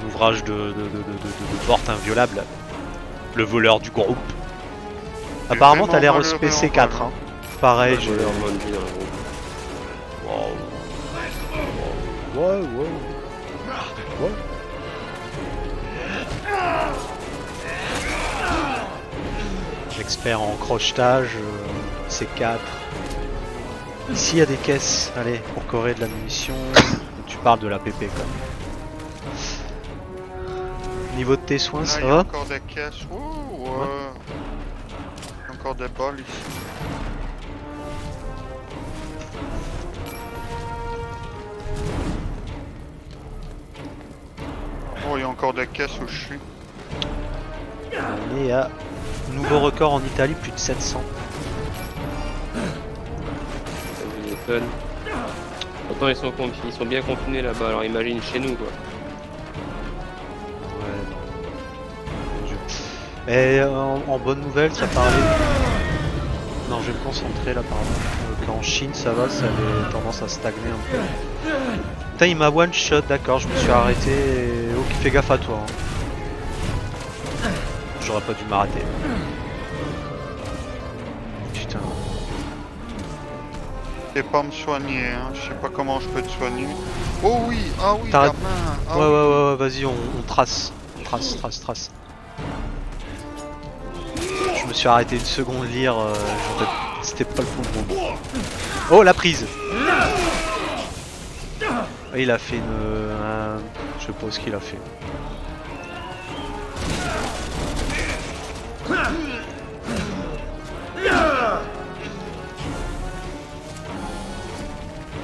ouvrage de porte inviolable. Le voleur du groupe. Apparemment t'as l'air SPC 4 hein. Pareil, j'ai... Ouais. Expert en crochetage, C4. Ici il y a des caisses, allez, pour correr de la munition. Tu parles de la PP quoi. Niveau de tes soins, ça va? Encore des caisses, ouais. Encore des balles ici. Oh, il y a encore des caisses où je suis. On est à nouveau record en Italie, plus de 700. Pourtant ils sont bien confinés là-bas, alors imagine chez nous quoi. Ouais. Et en bonne nouvelle, ça parlait... Non, je vais me concentrer là pardon. Qu'en Chine ça va, ça avait tendance à stagner un peu. Putain, il m'a one shot, d'accord, je me suis arrêté et... Oh, fais gaffe à toi. Hein. J'aurais pas dû m'arrêter. Putain. Je sais pas me soigner, hein. Je sais pas comment je peux te soigner. Oh oui, ah oui, la T'arrêtes. main. Ah Ouais, oui. ouais, vas-y, on trace. Trace. Je me suis arrêté une seconde lire, c'était pas le bon moment. Oh, la prise. Il a fait je sais pas ce qu'il a fait.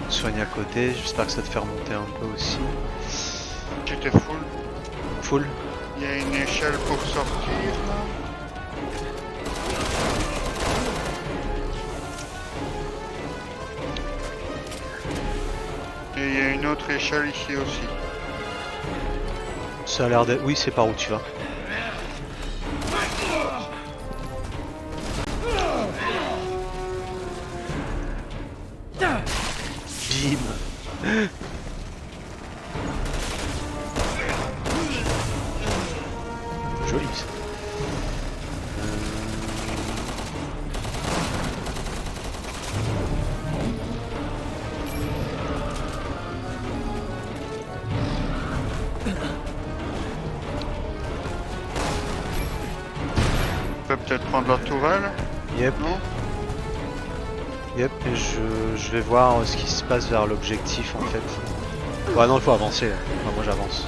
Soigne à côté, j'espère que ça te fait remonter un peu aussi. J'étais full. Full. Il y a une échelle pour sortir là. Et il y a une autre échelle ici aussi. Ça a l'air d'être... Oui, c'est par où tu vas. Bim. Joli ça. On peut peut-être prendre la tourelle. Yep. Non? Yep, et je vais voir ce qui se passe vers l'objectif en fait. Ouais non, il faut avancer. Enfin, moi j'avance.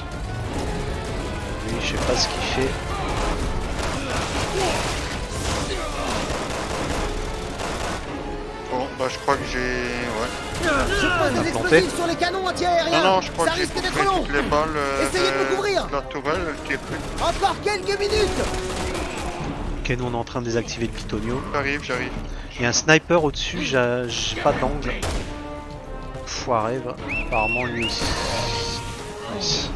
Lui, je sais pas ce qu'il fait. Bon, bah je crois que j'ai... Ouais. Je pose des explosifs sur les canons anti-aériens. Non, je crois Ça que j'ai risque d'être coupé long. toutes les balles Essayez de me couvrir. la tourelle, elle tire plus. Encore quelques minutes. Ok, nous on est en train de désactiver le pitonio. J'arrive. Il y a un sniper au-dessus, j'ai pas d'angle. Foiré, va. Apparemment lui aussi. Nice.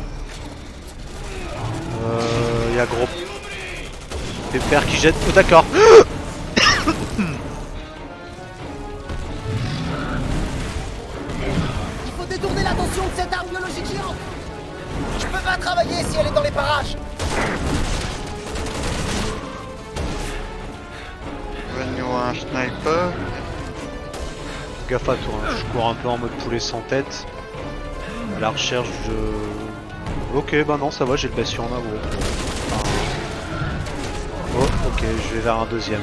Il y a gros pépère qui jette. Oh d'accord. Il faut détourner l'attention de cette arme biologique géante. Je peux pas travailler si elle est dans les parages. Venons un sniper. Gaffe à toi, hein. Je cours un peu en mode poulet sans tête. À la recherche de... Ok, bah non, ça va, j'ai le best sur en agro. Oh, ok, je vais vers un deuxième.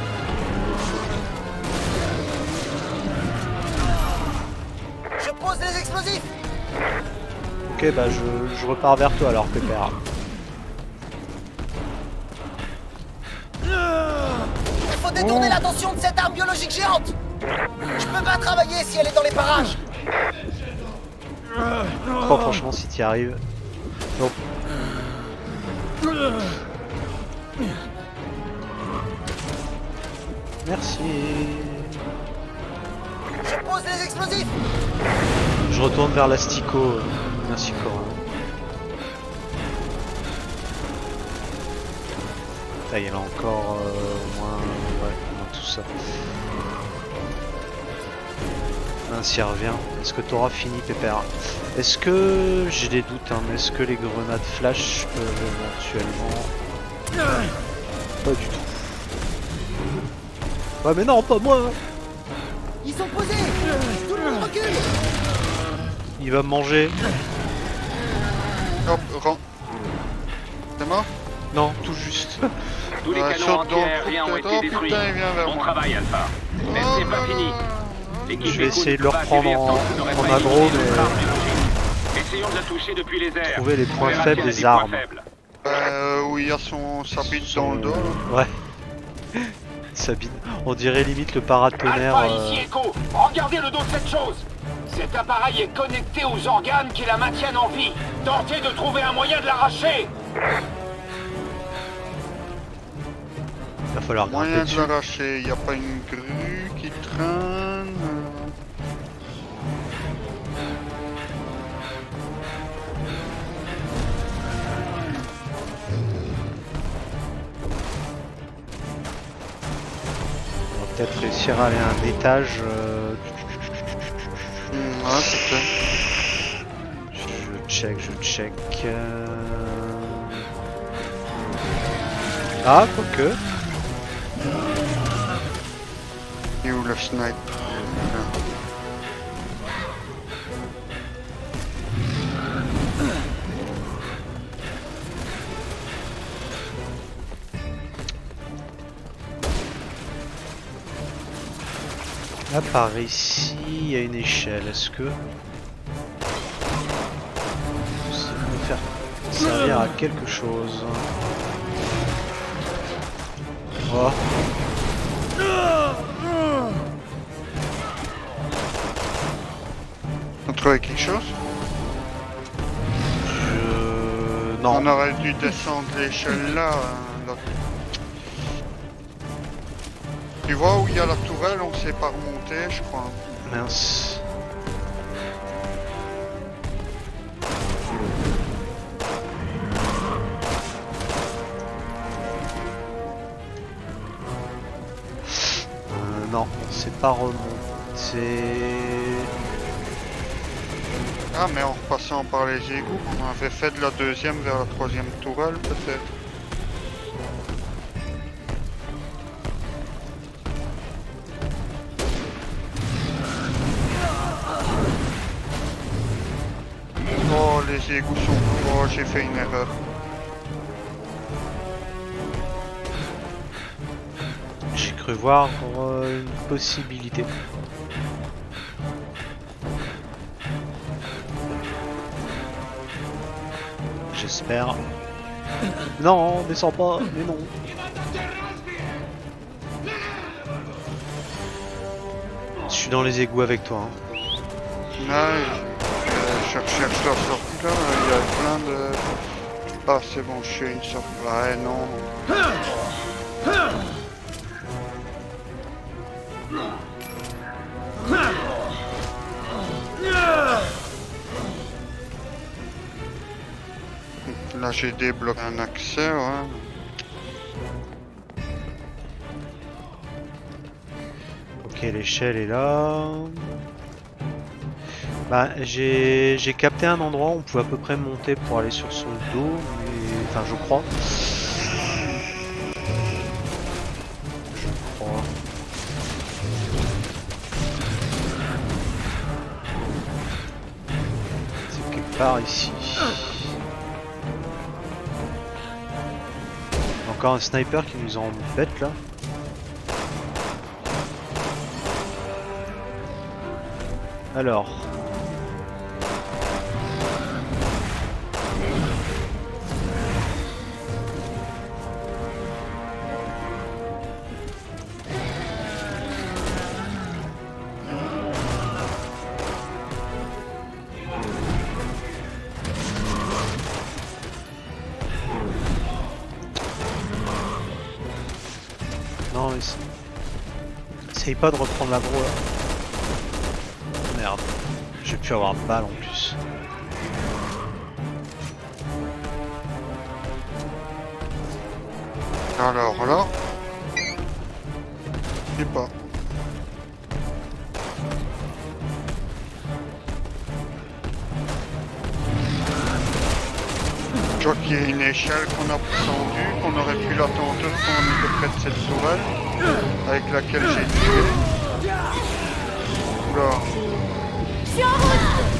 Je pose les explosifs. Ok, bah je repars vers toi alors, pépère. Il faut détourner l'attention de cette arme biologique géante. Je peux pas travailler si elle est dans les parages. Oh, franchement, si t'y arrives. Oh. Merci. Je pose les explosifs. Je retourne vers l'Astico. Merci Corin. Là, il y en a encore au moins... Ouais, au moins tout ça. Ainsi revient. Est-ce que t'auras fini, Pépère? Est-ce que... J'ai des doutes, hein, mais est-ce que les grenades flash peuvent éventuellement... Pas du tout. Ouais mais non, pas moi. Ils sont posés. Tout le monde recule. Il va me manger. Hop, rend. C'est mort? Non, tout juste. Tous les Ouais, canons saute dans le anti-aériens ont trou, été oh, détruits. putain, il vient vers Bon moi. travail, Alpha. Mais c'est pas fini. L'équipe Je vais écoute essayer de le va reprendre subir en tant que n'aurait pas aggro, éliminé mais- notre arme biologique. Essayons de la toucher depuis les airs. Trouver les On points verra faibles si elle a des des points armes. faibles. Où il y a sa bite dans le dos. Là. Ouais. Sabine. On dirait limite le paratonnerre. Alpha, ici Echo. Regardez le dos de cette chose. Cet appareil est connecté aux organes qui la maintiennent en vie. Tentez de trouver un moyen de l'arracher. Il va falloir grimper Moyen de dessus. l'arracher. Il n'y a pas une grue qui traîne. On va peut-être réussir à aller à un étage. Ouais, peut-être. Je check. Ah, quoique. Et où le snipe? Là par ici, il y a une échelle. Est-ce que ça peut faire servir à quelque chose? Oh. On trouve quelque chose? Non. On aurait dû descendre l'échelle là. Là. Tu vois où il y a la tourelle, on sait pas remonter, je crois. Mince. Non, c'est pas remonté. Ah, mais en repassant par les égouts, on avait fait de la deuxième vers la troisième tourelle, peut-être. Oh, les égouts sont... Oh, j'ai fait une erreur. J'ai cru voir une possibilité. J'espère. Non, descends pas, mais non. Je suis dans les égouts avec toi. Hein. Ouais, je recherche la sortie là, il y a plein de... Ah, c'est bon, je suis une sortie. Ouais, non. Là, j'ai débloqué un accès, ouais. Ok, l'échelle est là. Bah, j'ai capté un endroit où on pouvait à peu près monter pour aller sur son dos, mais... Enfin, je crois. C'est quelque part ici. Encore un sniper qui nous embête là. Alors. Non, essaye pas de reprendre l'aggro là. Merde, j'ai pu avoir de balle en plus. Alors là... Je sais pas. Je vois qu'il y a une échelle qu'on a descendue, qu'on aurait pu l'attendre quand on était près de cette tourelle, avec laquelle j'ai tiré. Oula. Je suis en route.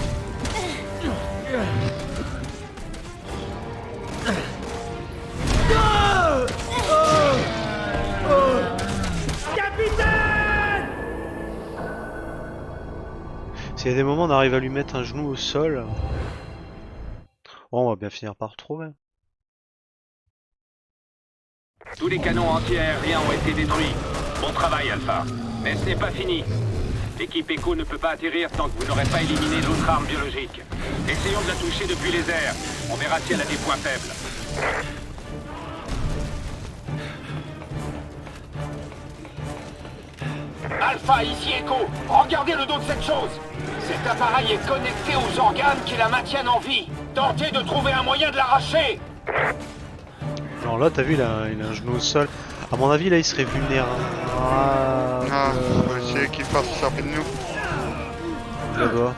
S'il y a des moments on arrive à lui mettre un genou au sol, bon, on va bien finir par retrouver. Tous les canons anti-aériens ont été détruits. Bon travail, Alpha. Mais ce n'est pas fini. L'équipe Echo ne peut pas atterrir tant que vous n'aurez pas éliminé l'autre arme biologique. Essayons de la toucher depuis les airs. On verra si elle a des points faibles. Alpha, ici Echo. Regardez le dos de cette chose. Cet appareil est connecté aux organes qui la maintiennent en vie. Tentez de trouver un moyen de l'arracher. Alors là, t'as vu, il a un genou au sol. À mon avis, là, il serait vulnérable. Ah, faut essayer qu'il fasse ça près de nous. Là-bas.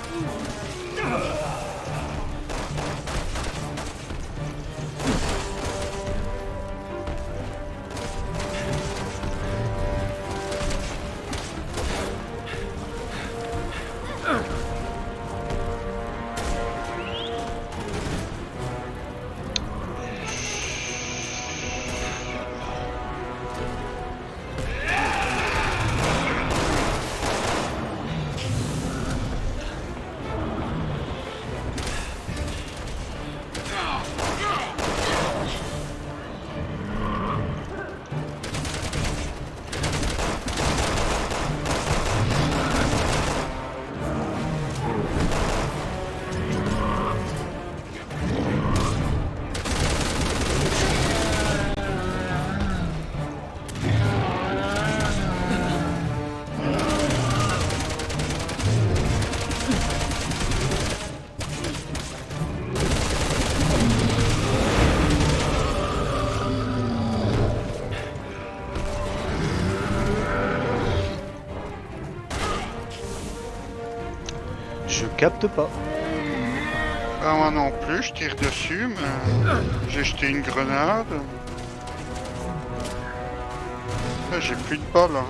Je capte pas. Ah, moi non plus, je tire dessus, mais j'ai jeté une grenade. Ah, j'ai plus de balles, hein.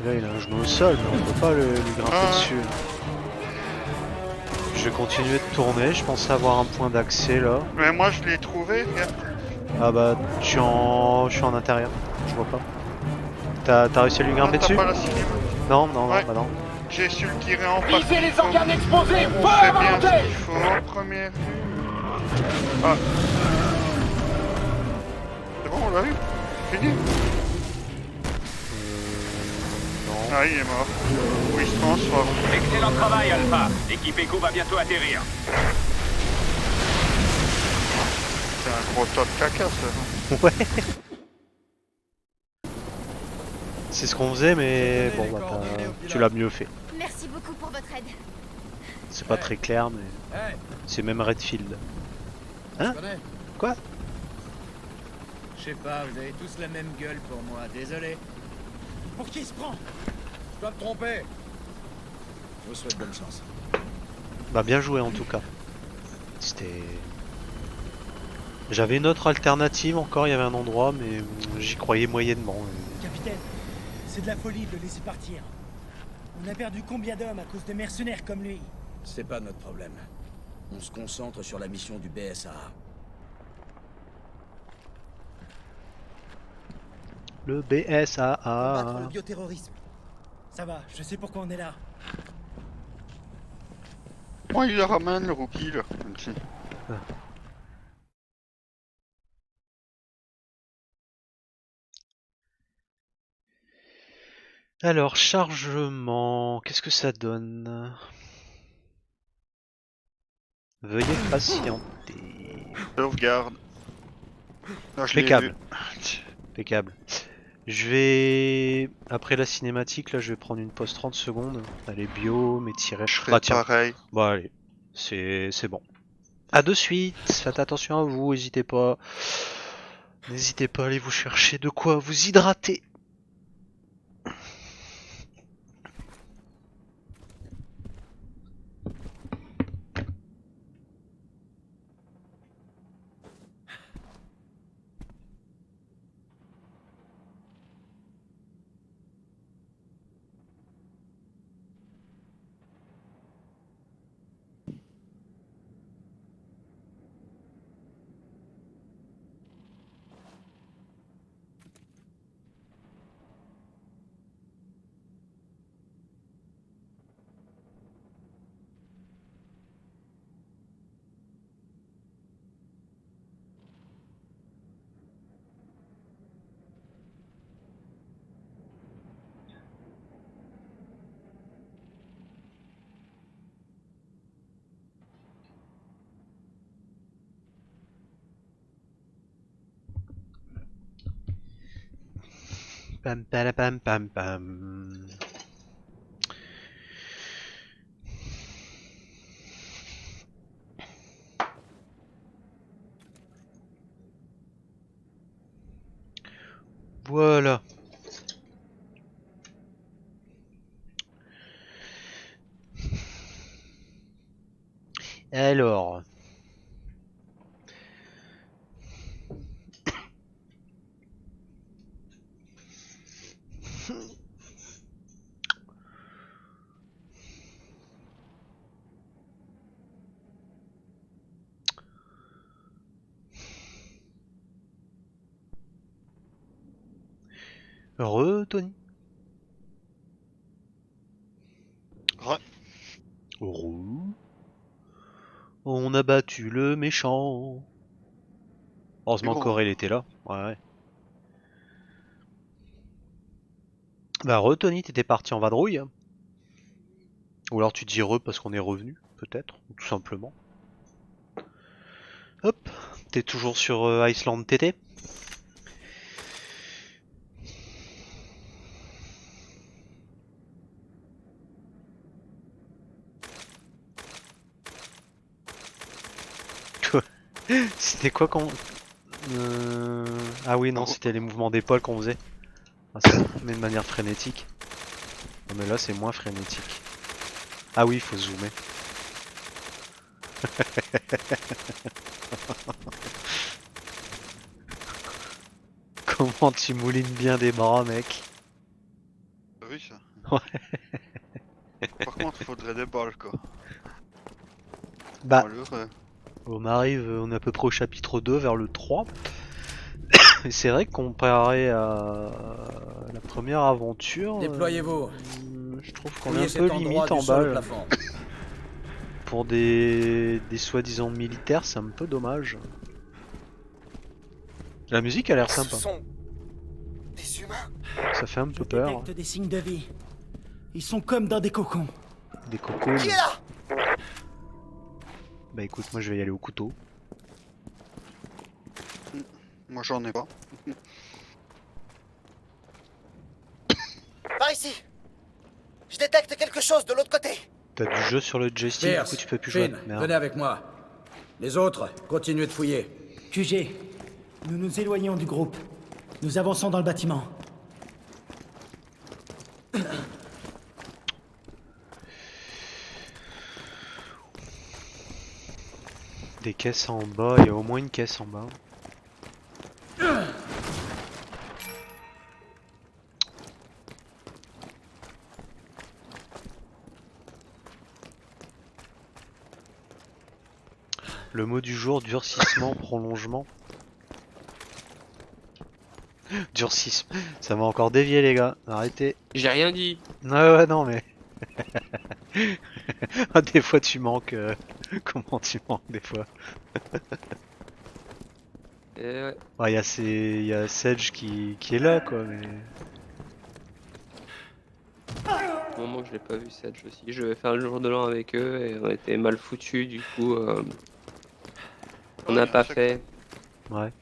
Là, il a un genou au sol, mais on peut pas lui grimper Ah. dessus. Je vais continuer de tourner, je pensais avoir un point d'accès là. Mais moi je l'ai trouvé, regarde. Ah bah, je suis en intérieur, je vois pas. T'as réussi à lui Ah, grimper t'as dessus? pas la cinéma. Non, non, Ouais. non, bah non. J'ai su le tirer en face. Visez les organes exposés. On Feu fait à bien volonté. ce qu'il faut, première vue. Ah. C'est bon, on l'a eu. Fini. Non. Ah, il est mort. Ou il se transforme. Excellent travail, Alpha. L'équipe Echo va bientôt atterrir. C'est un gros tas de caca, ça. Ouais. C'est ce qu'on faisait, mais bon, bah, tu l'as mieux fait. Merci beaucoup pour votre aide. C'est pas très clair, mais c'est même Redfield. Hein? Quoi? Je sais pas, vous avez tous la même gueule pour moi, désolé. Pour qui il se prend? Je dois me tromper. Je vous souhaite bonne chance. Bah bien joué en tout cas. C'était... J'avais une autre alternative encore, il y avait un endroit, mais j'y croyais moyennement. Capitaine, c'est de la folie de le laisser partir. On a perdu combien d'hommes à cause de mercenaires comme lui? C'est pas notre problème. On se concentre sur la mission du BSAA. Le Combattre BSAA... le bioterrorisme. Ça va, je sais pourquoi on est là. Moi, il le ramène, le rookie, là. Ici. Alors, chargement... Qu'est-ce que ça donne? Veuillez patienter. Sauvegarde. Là, je l'ai Impeccable. vu. Impeccable. Je vais... Après la cinématique, là, je vais prendre une pause 30 secondes. Allez, bio, m'étirer... Je ferai Ah, tiens. pareil. Bon, allez. C'est bon. À de suite, faites attention à vous, n'hésitez pas. N'hésitez pas à aller vous chercher de quoi vous hydrater. Pam pam pam pam pam. Voilà. Alors. Tony. Ouais. On a battu le méchant. Heureusement Bon. qu'Aurel était là. Ouais. Bah Tony, t'étais parti en vadrouille. Ou alors tu dis parce qu'on est revenu, peut-être, ou tout simplement. Hop, t'es toujours sur Iceland TT. C'était quoi quand... Ah oui, non, c'était les mouvements d'épaule qu'on faisait. Ah, ça, mais de manière frénétique. Non, mais là, c'est moins frénétique. Ah oui, il faut zoomer. Comment tu moulines bien des bras, mec. T'as vu ça? Ouais. Par contre, faudrait des balles, quoi. Bah, Malheureux. on arrive, on est à peu près au chapitre 2, vers le 3. Et c'est vrai que comparé à la première aventure, Déployez-vous. Je trouve qu'on est Fouillez un cet peu endroit limite du en sol au balle. plafond. Pour des soi-disant militaires, c'est un peu dommage. La musique a l'air Ce sympa. sont des humains. Ça fait un Je peu peur. détecte des signes de vie. Ils sont comme dans des cocons. Des cocos. Qui est là? Bah écoute, moi je vais y aller au couteau. Moi, j'en ai pas. Par ici. Je détecte quelque chose de l'autre côté. T'as du jeu sur le joystick, du Pierce, coup tu peux plus jouer. Finn, Merde. venez avec moi. Les autres, continuez de fouiller. QG, nous nous éloignons du groupe. Nous avançons dans le bâtiment. Des caisses en bas, il y a au moins une caisse en bas. Le mot du jour, durcissement, prolongement. Durcissement, ça m'a encore dévié les gars, arrêtez. J'ai rien dit. Ouais non mais... Ah, des fois tu manques... Comment tu manques des fois? Ouais. Ouais, y a Sedge qui est là quoi, mais... Au moment que je l'ai pas vu, Sedge aussi. Je vais faire le jour de l'an avec eux et on était mal foutus, du coup on n'a pas fait. Ouais.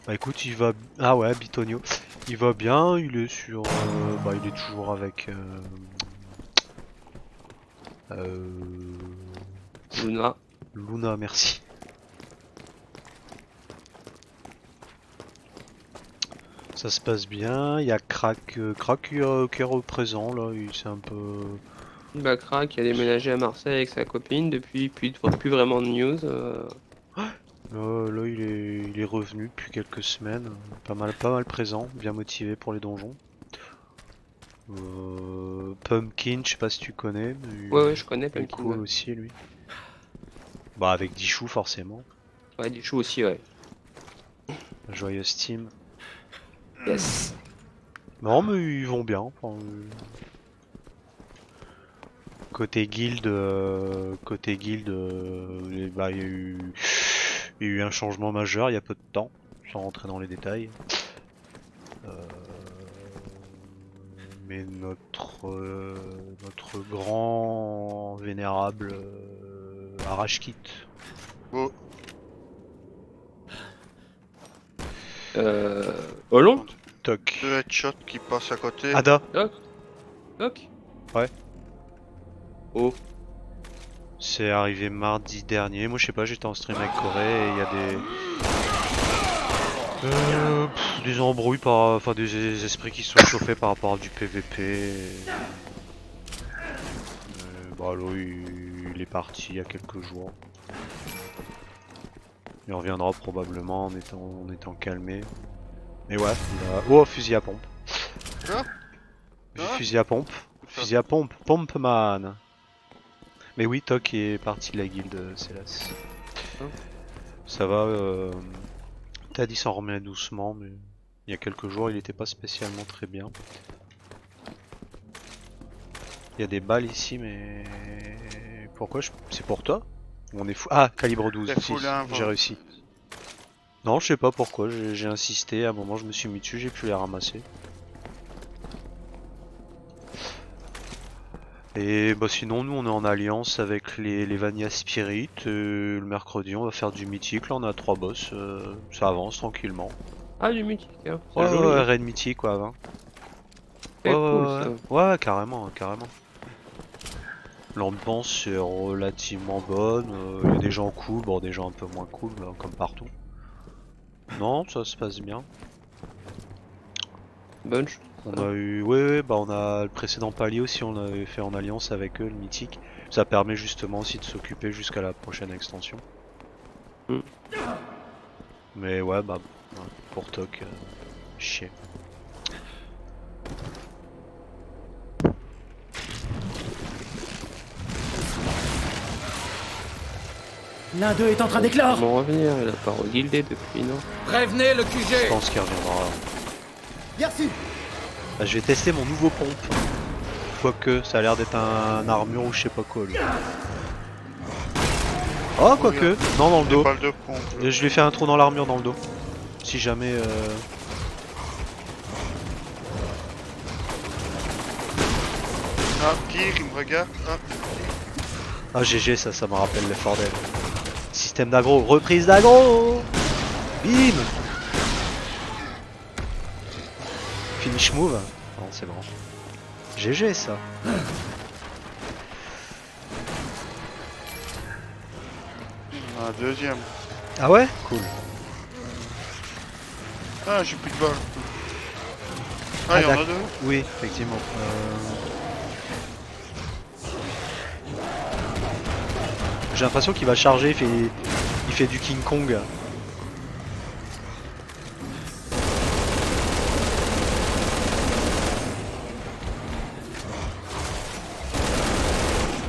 Bah écoute, il va... Ah ouais, Bitonio. Il va bien, il est sur... Bah il est toujours avec... Luna. Luna, merci. Ça se passe bien, il y a Crack, qui est représent là, c'est un peu... Bah, Crack qui a déménagé à Marseille avec sa copine depuis, plus vraiment de news. Là il est revenu depuis quelques semaines, pas mal présent, bien motivé pour les donjons. Pumpkin, je sais pas si tu connais, mais Ouais, je connais il est Pumpkin. cool Ouais. aussi lui. Bah avec Dichou forcément, Ouais, du chou aussi, ouais. Joyeuse Team. Yes. Non mais ils vont bien. Enfin, côté guild, bah, il y a eu un changement majeur il y a peu de temps, sans rentrer dans les détails. Mais notre grand vénérable Arashkit. Oh, Olon Toc. 2 headshots qui passent à côté. Ada. Doc. Ouais. Oh. C'est arrivé mardi dernier. Moi je sais pas, j'étais en stream avec Corée et il y a des embrouilles enfin des esprits qui se sont chauffés par rapport à du PVP. Bah là il est parti il y a quelques jours. Il reviendra probablement en étant calmé. Mais ouais, oh fusil à pompe. Quoi? Fusil à pompe. Fusil à pompe, Pompeman. Mais oui, Toc est parti de la guilde Célas. Ça va, Tad il s'en remet doucement, mais il y a quelques jours il était pas spécialement très bien. Il y a des balles ici, mais pourquoi c'est pour toi? On est fou. Ah, calibre 12, si, j'ai réussi. Non, je sais pas pourquoi, j'ai insisté, à un moment je me suis mis dessus, j'ai pu les ramasser. Et bah sinon nous on est en alliance avec les Vanilla Spirit, le mercredi on va faire du mythique, là on a 3 boss, ça avance tranquillement. Ah, du mythique, hein. C'est Ouais, joli. ouais, raid mythique quoi avant. C'est Ouais, cool, ouais, ça. ouais, carrément. L'ambiance est relativement bonne, il y a des gens cool, bon des gens un peu moins cool, comme partout. Non, ça se passe bien. Bonne chose. On a eu, ouais, bah on a le précédent palier aussi, on l'avait fait en alliance avec eux, le mythique. Ça permet justement aussi de s'occuper jusqu'à la prochaine extension. Mm. Mais ouais, bah ouais, pour Toc, chier. L'un d'eux est en train d'éclore. Comment revenir? Il a pas reguildé depuis, non? Prévenez le Je QG. pense qu'il reviendra. Bien reçu. Bah, je vais tester mon nouveau pompe. Quoique, ça a l'air d'être un armure ou je sais pas quoi lui. Oh, quoique, non, dans le dos. Balle de pompe. Je lui ai fait un trou dans l'armure dans le dos. Si jamais. Ah, Gear, il me regarde. Ah, Ah, GG, ça me rappelle l'effort d'elle. Système d'aggro, reprise d'aggro. Bim. Finish move. Non, c'est bon. GG ça. un deuxième. Ah ouais? Cool. Ah, j'ai plus de balles. Ah, il y en a d'accord. deux. Oui, effectivement. J'ai l'impression qu'il va charger, il fait du King Kong.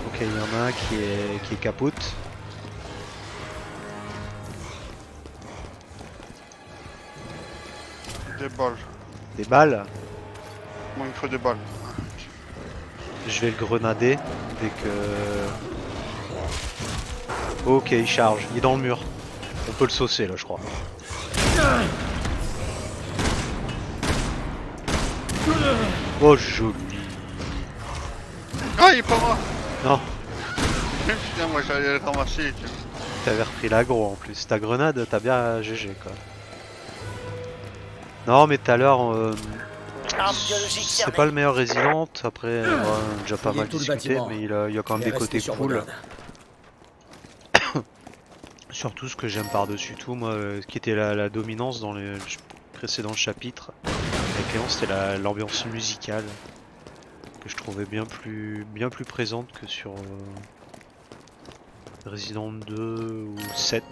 Ok, il y en a un qui est capote. Des balles. Des balles. Moi, il me faut des balles. Je vais le grenader dès que... Ok, il charge. Il est dans le mur. On peut le saucer là, je crois. Oh, joli. Ah, il est pas moi. Non, Putain, moi, j'allais le ramasser. t'avais repris l'aggro en plus. Ta grenade, t'as bien GG quoi. Non, mais tout à l'heure, Arme biologique c'est fermée. pas le meilleur Resident. Après, on a déjà pas Fouillez mal tout le discuté, bâtiment. mais il y a quand même Et des côtés restez sur vos cool. gardes. Surtout ce que j'aime par-dessus tout, moi, ce qui était la dominance dans les précédents chapitres, avec Léon, c'était l'ambiance musicale, que je trouvais bien plus présente que sur Resident 2 ou 7.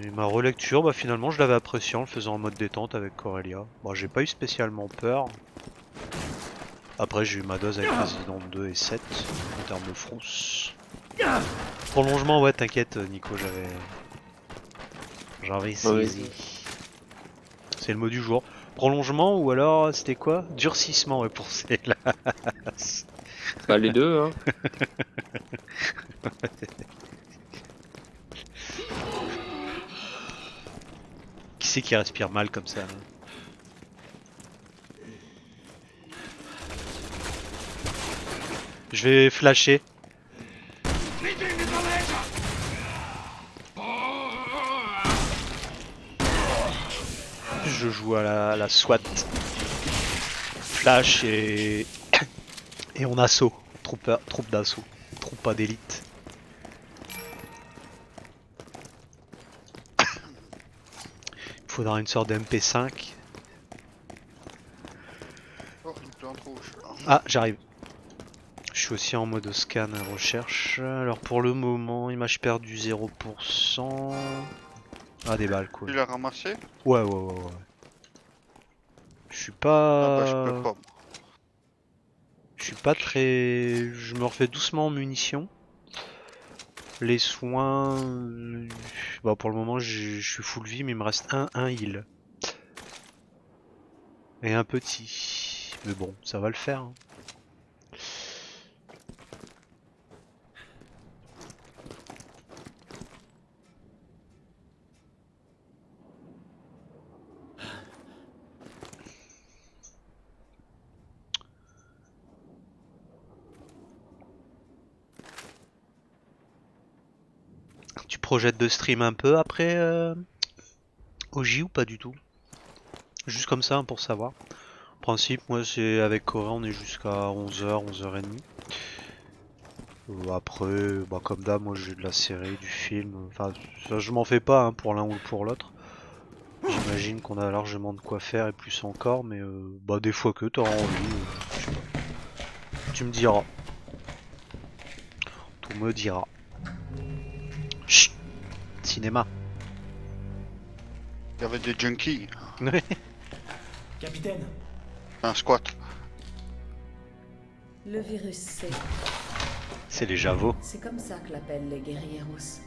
Et ma relecture, bah finalement je l'avais apprécié en le faisant en mode détente avec Corellia. Bon, j'ai pas eu spécialement peur. Après j'ai eu ma dose avec Resident 2 et 7 en termes de frousse. Prolongement, ouais, t'inquiète Nico, j'avais saisi. C'est le mot du jour. Prolongement ou alors c'était quoi? Durcissement, ouais, pour celle-là. Bah, les deux, hein. Qui c'est qui respire mal comme ça là? Je vais flasher. Je joue à la SWAT. Flash et on assaut. Troupe d'assaut. Troupe pas d'élite. Il faudra une sorte de MP5. Oh, une plante rouge. Ah, j'arrive. Je suis aussi en mode scan et recherche. Alors pour le moment, image perdue 0%. Ah, des balles, cool. Tu l'as ramassé? Ouais. Je suis pas... Ah bah je peux pas. Je suis pas très... Je me refais doucement en munitions. Les soins... Bah pour le moment je suis full vie, mais il me reste un heal. Et un petit. Mais bon, ça va le faire. Hein. Tu projettes de stream un peu après OJ ou pas du tout? Juste comme ça hein, pour savoir. En principe, moi c'est avec Corée, on est jusqu'à 11h, 11h30. Après, bah, comme d'hab, moi j'ai de la série, du film. Enfin, ça, je m'en fais pas hein, pour l'un ou pour l'autre. J'imagine qu'on a largement de quoi faire et plus encore, mais bah des fois que t'auras envie. Je sais pas. Tu me diras. Tu me diras. Chut. Cinéma. Il y avait des junkies. Capitaine, Un squat. Le virus C. C'est les Javos. C'est comme ça que l'appellent les guerrieros.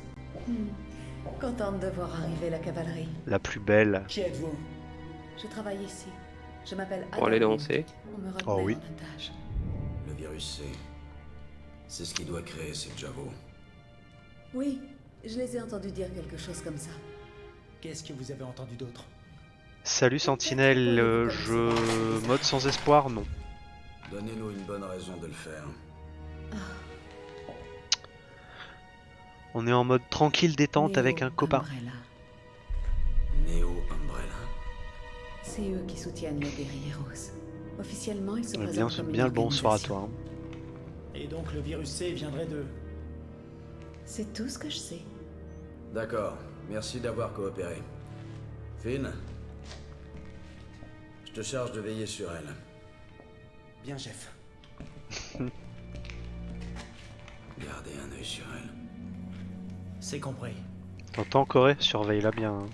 Contente de voir arriver la cavalerie. La plus belle. qui êtes-vous? Je travaille ici. Je m'appelle Pour aller Adam. danser. On me retenait Oh oui. en otage. Le virus C. C'est ce qui doit créer ces Javos. Oui, je les ai entendus dire quelque chose comme ça. Qu'est-ce que vous avez entendu d'autre? Salut Sentinelle, mode sans espoir, non. Donnez-nous une bonne raison de le faire. On est en mode tranquille détente Neo avec un copain. Umbrella. Neo Umbrella. C'est eux qui soutiennent les guerrieros. Officiellement, ils se Bien, présentent comme une bien le bonsoir à organisation. toi. Hein. Et donc le virus C viendrait de... C'est tout ce que je sais. D'accord, merci d'avoir coopéré. Finn, je te charge de veiller sur elle. Bien, chef. Gardez un œil sur elle. C'est compris. T'entends Corée? Surveille-la bien.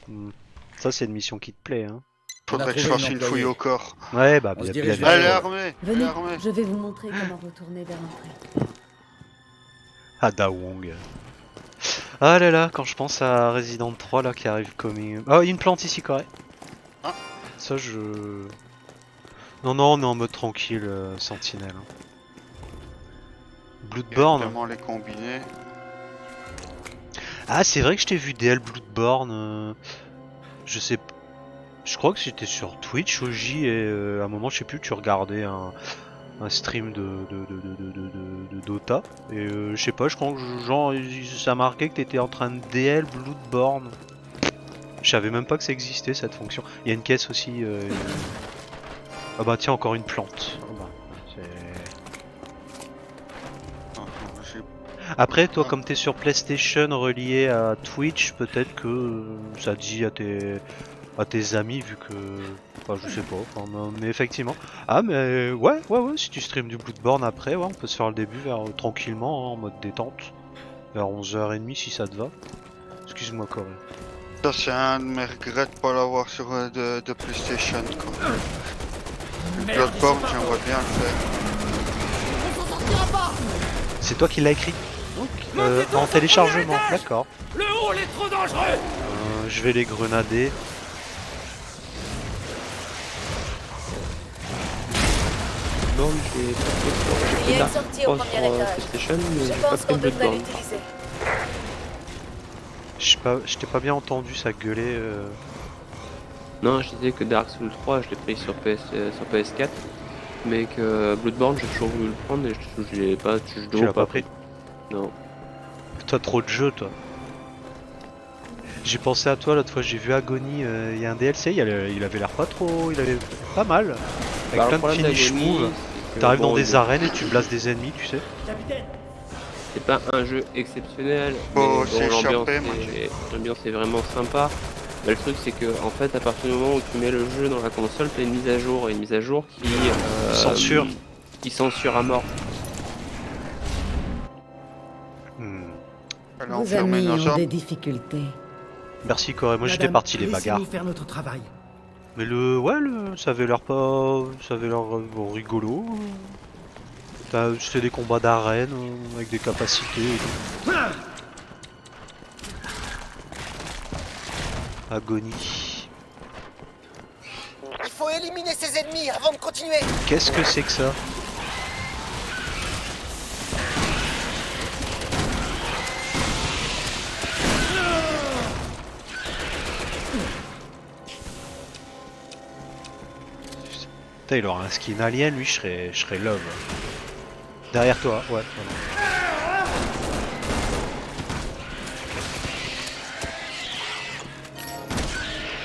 Hein. Ça c'est une mission qui te plaît. Hein. Faudrait que je trouvé fasse une une fouille employée. au corps. Ouais, bah On se bien, dirige bien, vers Elle est Ouais. armée. Elle est Venez, armée. je vais vous montrer comment retourner vers l'entrée. Ada Wong. Ah là là, quand je pense à Resident 3 là qui arrive comme une... Oh, une plante ici, Corée. Ah. Ça je... Non, on est en mode tranquille, Sentinelle. Hein. Bloodborne. Évidemment les combiner. Ah, c'est vrai que je t'ai vu DL Bloodborne. Je sais... Je crois que j'étais sur Twitch, OJ, et à un moment, je sais plus, tu regardais un stream de Dota. Et je sais pas, je crois que genre, ça marquait que t'étais en train de DL Bloodborne. Je savais même pas que ça existait cette fonction. Il y a une caisse aussi. Ah bah tiens, encore une plante. Ah bah, Après, toi, comme t'es sur PlayStation relié à Twitch, peut-être que ça dit à tes amis, vu que... Enfin, je sais pas, enfin, mais effectivement. Ah, mais ouais, si tu streams du Bloodborne après, ouais, on peut se faire le début tranquillement, hein, en mode détente. Vers 11h30 si ça te va. Excuse-moi, Corée. Ça, c'est un de mes regrets de pas l'avoir sur de PlayStation, quoi. Le Bloodborne, j'aimerais bien le faire. On s'en sortira pas. C'est toi qui l'as écrit? En téléchargement, d'accord. Le hall est trop dangereux. Je vais les grenader. Non, j'ai pas Il y a une sortie au premier étage. PlayStation, mais Je j'ai pas pense pris qu'on le devrait Bloodborne. l'utiliser. Je t'ai pas bien entendu, ça gueulait. Non, je disais que Dark Souls 3, je l'ai pris sur PS4, mais que Bloodborne, j'ai toujours voulu le prendre et je l'ai pas. Tu l'as pas pris? Non. T'as trop de jeux, toi. J'ai pensé à toi l'autre fois, j'ai vu Agony, il y a un DLC, il avait l'air pas trop, il avait pas mal. Avec plein de finish moves. T'arrives dans des arènes et tu blastes des ennemis, tu sais. C'est pas un jeu exceptionnel, mais Oh, bon, c'est échappé, l'ambiance est vraiment sympa. Mais le truc c'est que en fait à partir du moment où tu mets le jeu dans la console, t'as une mise à jour, et une mise à jour qui Censure. Qui censure à mort. Vos amis ont des difficultés. Merci Corée, moi j'étais parti les bagarres. Laissez-nous faire notre travail. Mais ça avait l'air rigolo. C'était des combats d'arène avec des capacités et tout. Agonie. Il faut éliminer ces ennemis avant de continuer. Qu'est-ce que c'est que ça? Putain, il aura un skin alien, lui, je serais love. Derrière toi, ouais.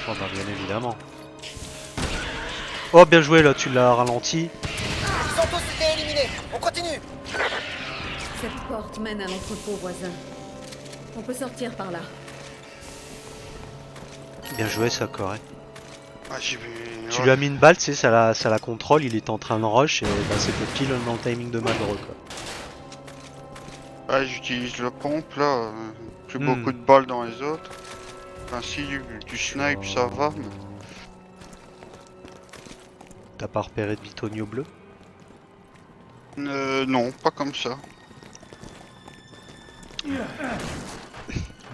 Oh bah bien évidemment. Oh bien joué là, tu l'as ralenti. Ils ont tous été éliminés. On continue. Cette porte mène à l'entrepôt voisin. On peut sortir par là. Bien joué ça, Corée. Ah, j'ai vu... Tu lui as mis une balle, tu sais, ça la contrôle, il est en train de rush et bah, c'était pile dans le timing de Magro quoi. Ah, j'utilise le pompe là, plus beaucoup de balles dans les autres. Enfin si, du snipe ça va, mais... T'as pas repéré de bitonio bleu? Non, pas comme ça.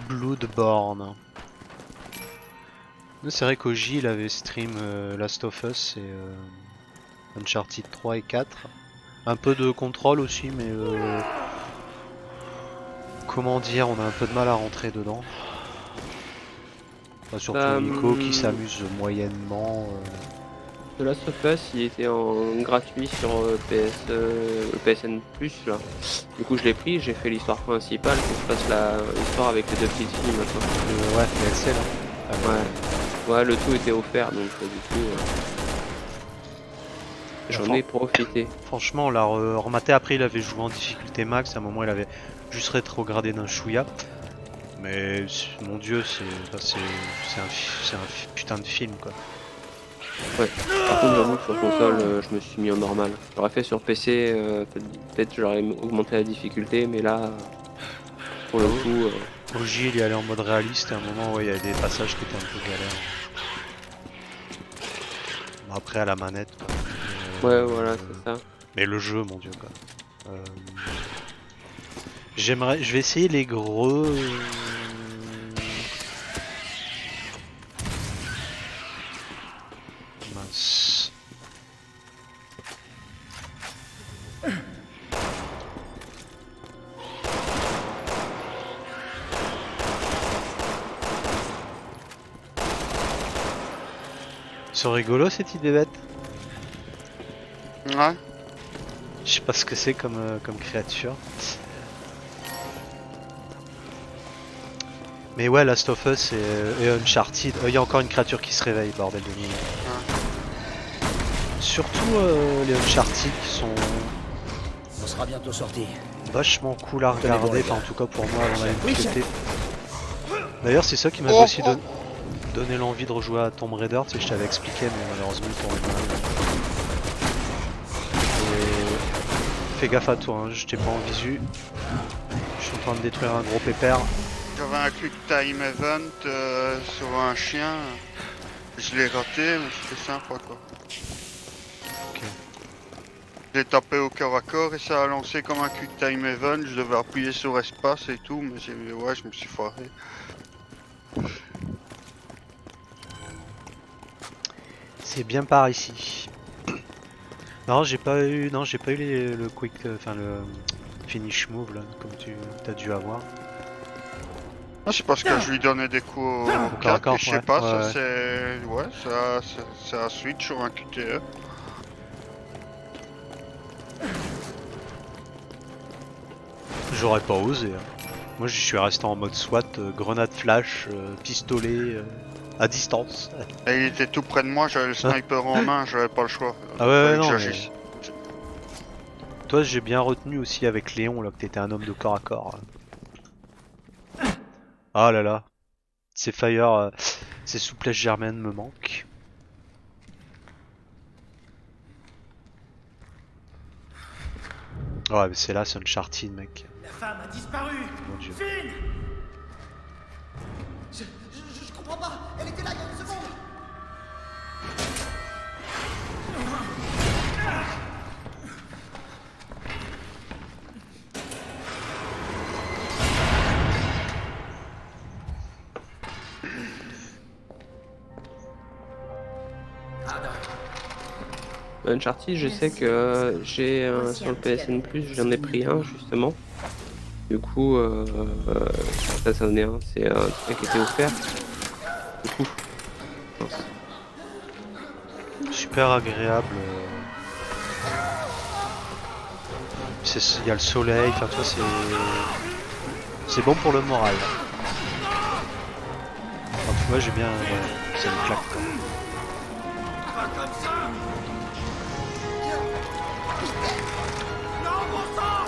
Bloodborne. C'est vrai qu'Oji il avait stream Last of Us et Uncharted 3 et 4. Un peu de contrôle aussi, mais comment dire, on a un peu de mal à rentrer dedans. Enfin, surtout Nico qui s'amuse moyennement. The Last of Us, il était en gratuit sur PSN Plus là. Du coup je l'ai pris, j'ai fait l'histoire principale, que je fasse l'histoire avec les deux petites filles maintenant. Ouais, DLC là. Ah, ouais, le tout était offert donc du coup j'en ai profité. Franchement, on l'a rematé. Après, il avait joué en difficulté max. À un moment, il avait juste rétrogradé d'un chouïa. Mais mon dieu, c'est un putain de film quoi. Ouais, par contre, j'avoue que sur console, je me suis mis en normal. J'aurais fait sur PC, peut-être j'aurais augmenté la difficulté, mais là, pour le coup. OJ, il est allé en mode réaliste. Et à un moment, ouais, il y a des passages qui étaient un peu galères. Bon, après, à la manette quoi. Ouais, voilà, c'est ça. Mais le jeu, mon dieu quoi. Je vais essayer les gros. Mince. Ils sont rigolos cette idée bête. Ouais. Je sais pas ce que c'est comme créature. Mais ouais, Last of Us et Uncharted. Il y a encore une créature qui se réveille, bordel de mine. Surtout les Uncharted qui sont... On sera bientôt sorti. vachement cool à regarder, enfin en tout cas pour moi avant d'aller me Oui, péter. D'ailleurs c'est ça qui m'avait aussi donné l'envie de rejouer à Tomb Raider, tu sais je t'avais expliqué mais malheureusement il tournait mal. Et fais gaffe à toi, hein, je t'ai pas en visu. Je suis en train de détruire un gros pépère. J'avais un quick time event sur un chien. Je l'ai raté, mais c'était sympa quoi. Ok. J'ai tapé au corps à corps et ça a lancé comme un quick time event. Je devais appuyer sur espace et tout, mais ouais, je me suis foiré. C'est bien par ici. Non, j'ai pas eu le quick, enfin le finish move là, comme tu as dû avoir. Ah, c'est parce que je lui donnais des coups au corps à corps, et je sais pas, ouais, ça ouais. c'est... Ouais, ça a switch sur un QTE. J'aurais pas osé. Hein. Moi, je suis resté en mode SWAT, grenade flash, pistolet à distance. Et il était tout près de moi, j'avais le sniper en main, j'avais pas le choix. Ah ouais, Fallait non, que mais... j'agisse. Toi, j'ai bien retenu aussi avec Léon là que t'étais un homme de corps à corps. Ah là là, ces fire, ces souplesses germaines me manquent. Ouais, mais c'est là, c'est Uncharted, mec. La femme a disparu. Mon dieu. Finn. Je comprends pas. Elle était là il y a une seconde. Uncharted, je sais que j'ai sur le PSN+, j'en ai pris un justement. Du coup, ça c'en est un, c'est un truc qui était offert. Du coup, je pense. Super agréable. Il y a le soleil, enfin toi c'est bon pour le moral. Enfin, moi j'ai bien, ça me claque quoi. Pas comme ça. Non, bon sang.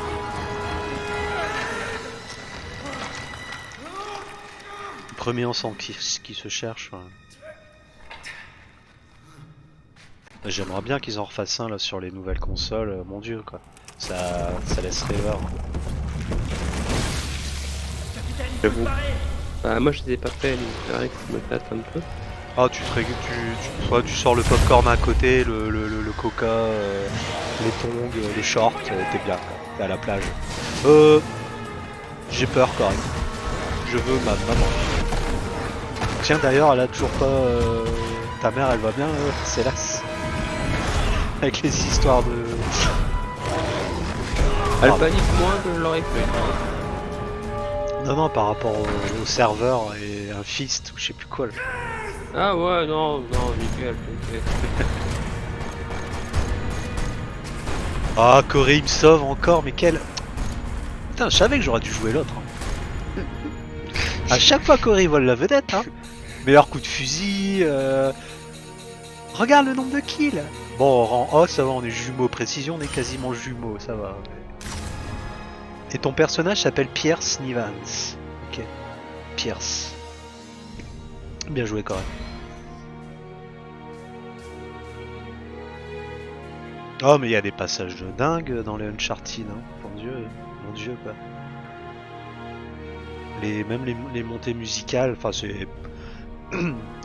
Premier ensemble qui se cherche. Ouais. J'aimerais bien qu'ils en refassent un là sur les nouvelles consoles, mon dieu quoi. Ça laisse rêveur. J'avoue. Bah, moi je les ai pas fait, donc c'est vrai que ça me tâte un peu. Ah tu tu sors le popcorn à côté, le coca, les tongs, les shorts, t'es bien quoi. T'es à la plage. J'ai peur quand même. Je veux ma maman. Tiens d'ailleurs elle a toujours pas... Ta mère elle va bien, c'est las. Avec les histoires de... Elle panique moins que je l'aurais cru. Non non par rapport au serveur et un fist ou je sais plus quoi là. Ah ouais, non, nickel. Ah Corée il me sauve encore mais quel... Putain je savais que j'aurais dû jouer l'autre. Hein. À chaque fois Corée vole la vedette hein. Meilleur coup de fusil. Regarde le nombre de kills. Bon, rang A, ça va, on est jumeaux. Précision, on est quasiment jumeaux, ça va. Et ton personnage s'appelle Pierce Nivans. Ok. Pierce. Bien joué quand même. Oh, mais il y a des passages de dingue dans les Uncharted, hein. Mon dieu, quoi. Même les montées musicales, enfin, c'est...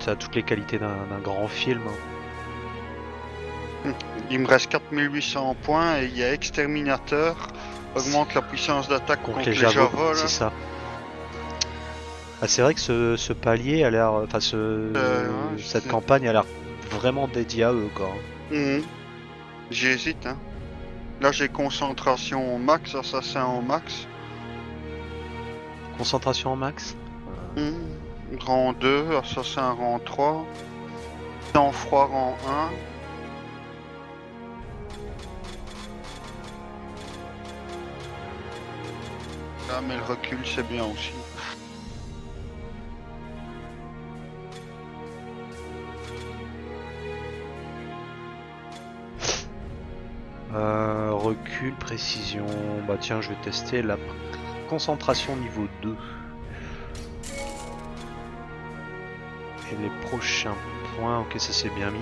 ça a toutes les qualités d'un grand film. Hein. Il me reste 4800 points et il y a Exterminateur. Augmente la puissance d'attaque contre les Javols. C'est ça. Ah, c'est vrai que ce palier a l'air... Enfin, cette campagne a l'air vraiment dédiée à eux, quoi. J'hésite, hein. Là, j'ai concentration au max, assassin au max. Concentration au max Rang 2, assassin rang 3. Sang-froid rang 1. Ah, mais le recul, c'est bien aussi. recul, précision. Bah tiens, je vais tester la concentration niveau 2. Et les prochains points, ok, ça c'est bien mis.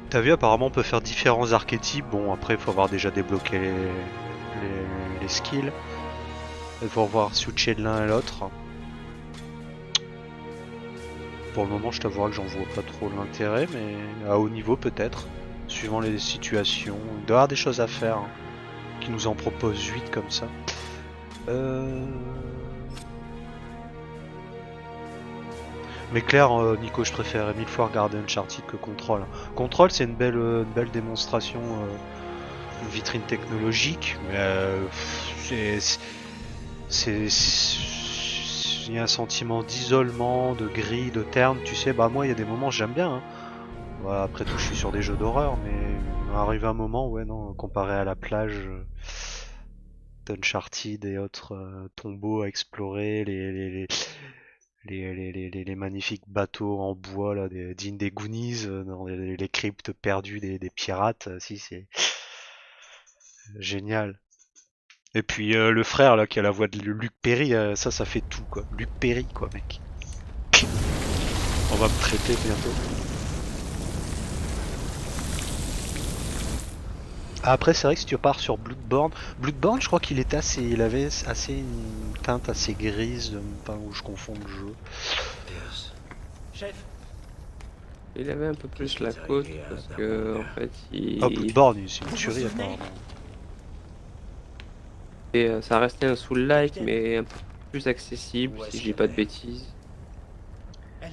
T'as vu, apparemment on peut faire différents archétypes. Bon, après il faut avoir déjà débloqué les skills. Il faut pouvoir switcher de l'un à l'autre. Pour le moment, je t'avouerai que j'en vois pas trop l'intérêt, mais à haut niveau peut-être, suivant les situations. Il doit y avoir des choses à faire, hein, qui nous en proposent 8 comme ça. Mais clair, Nico, je préfère 1000 fois regarder Uncharted que Control. Control, c'est une belle démonstration, une vitrine technologique, mais il y a un sentiment d'isolement, de gris, de terne, tu sais. Bah moi, il y a des moments j'aime bien. Hein. Voilà, après tout, je suis sur des jeux d'horreur, mais arrive un moment, ouais, non, comparé à la plage d'Uncharted et autres tombeaux à explorer, les magnifiques bateaux en bois là, dignes des Goonies, dans les cryptes perdues des pirates, si c'est génial. Et puis le frère là qui a la voix de Luc Perry, ça fait tout quoi. Luc Perry quoi mec. On va me traiter bientôt. Après c'est vrai que si tu pars sur Bloodborne, je crois qu'il était il avait assez une teinte assez grise, enfin où je confonds le jeu. Chef. Il avait un peu plus la côte parce que en fait il... Oh Bloodborne c'est une tuerie apparemment. Et ça restait un soul-like mais un peu plus accessible si je dis pas de bêtises.